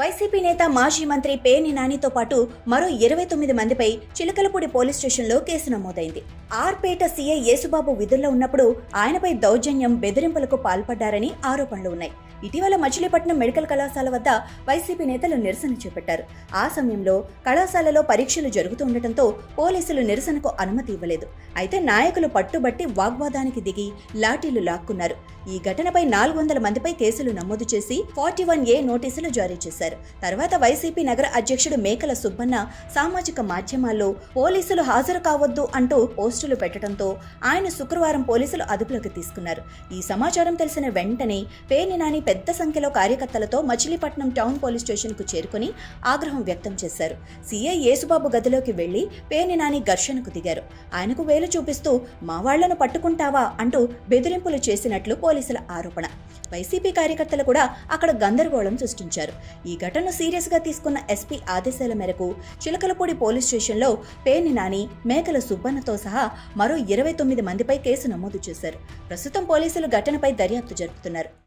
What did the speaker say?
YCP నేత మాజీ మంత్రి పేర్ని నానితో పాటు మరో 29 మందిపై చిలకలపూడి పోలీస్ స్టేషన్లో కేసు నమోదైంది. ఆర్పేట సీఐ యేసుబాబు విధుల్లో ఉన్నప్పుడు ఆయనపై దౌర్జన్యం, బెదిరింపులకు పాల్పడ్డారని ఆరోపణలు ఉన్నాయి. ఇటీవల మచిలీపట్నం మెడికల్ కళాశాల వద్ద వైసీపీ నేతలు నిరసన చేపట్టారు. ఆ సమయంలో కళాశాలలో పరీక్షలు జరుగుతూ ఉండటంతో పోలీసులు నిరసనకు అనుమతి ఇవ్వలేదు. అయితే నాయకులు పట్టుబట్టి వాగ్వాదానికి దిగి లాఠీలు లాక్కున్నారు. ఈ ఘటనపై 400 మందిపై కేసులు నమోదు చేసి 41A నోటీసులు జారీ చేశారు. తర్వాత వైసీపీ నగర అధ్యక్షుడు మేకల సుబ్బన్న సామాజిక మాధ్యమాల్లో పోలీసులు హాజరు కావద్దు అంటూ పోస్టులు పెట్టడంతో ఆయన శుక్రవారం పోలీసులు అదుపులోకి తీసుకున్నారు. ఈ సమాచారం తెలిసిన వెంటనే పేర్ని నాని పెద్ద సంఖ్యలో కార్యకర్తలతో మచిలీపట్నం టౌన్ పోలీస్ స్టేషన్కు చేరుకుని ఆగ్రహం వ్యక్తం చేశారు. సీఐ యేసుబాబు గదిలోకి వెళ్లి పేర్ని నాని ఘర్షణకు దిగారు. ఆయనకు వేలు చూపిస్తూ మా వాళ్లను పట్టుకుంటావా అంటూ బెదిరింపులు చేసినట్లు పోలీసుల ఆరోపణ. వైసీపీ కార్యకర్తలు కూడా అక్కడ గందరగోళం సృష్టించారు. ఈ ఘటనను సీరియస్ గా తీసుకున్న ఎస్పీ ఆదేశాల మేరకు చిలకలపూడి పోలీస్ స్టేషన్లో పేర్ని నాని, మేకల సుబ్బన్నతో సహా మరో 29 మందిపై కేసు నమోదు చేశారు. ప్రస్తుతం పోలీసులు ఘటనపై దర్యాప్తు జరుపుతున్నారు.